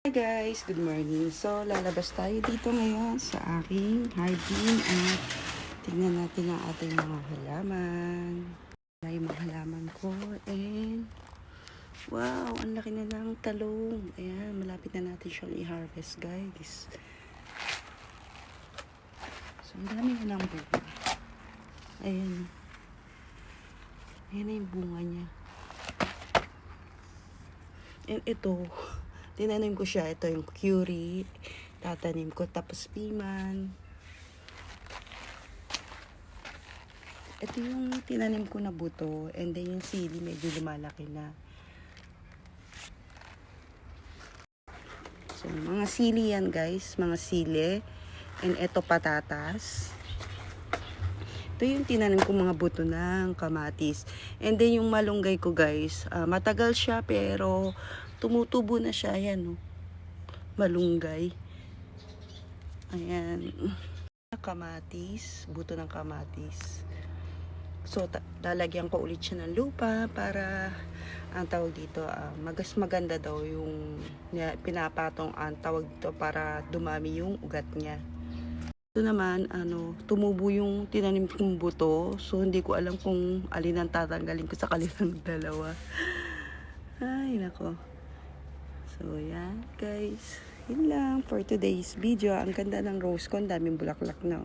Hi guys, good morning. So, lalabas tayo dito ngayon sa aking hardin at tingnan natin ang ating mga halaman. Wala yung mga halaman ko and wow, ang laki na ng talong. Ayan, malapit na natin siyang i-harvest guys. So, ang dami na ng bunga. Ayan. Ayan na yung bunga niya. And ito, tinanim ko siya. Ito yung curry. Tatanim ko. Tapos piman. Ito yung tinanim ko na buto. And then yung sili medyo lumalaki na. So, mga sili yan guys. Mga sili. And ito patatas. Ito yung tinanim ko mga buto ng kamatis. And then yung malunggay ko guys. Matagal siya pero tumutubo na siya. Ayan oh. Malunggay. Ayan. Kamatis. Buto ng kamatis. So, lalagyan ko ulit siya ng lupa para ang tawag dito, maganda daw yung pinapatong ang tawag dito para dumami yung ugat niya. Ito naman, tumubo yung tinanim kong buto. So, hindi ko alam kung alin ang tatanggalin ko sa kanilang dalawa. Ay, nako. So, yan, guys. Yun lang for today's video. Ang ganda ng rose ko. Ang daming bulaklak na.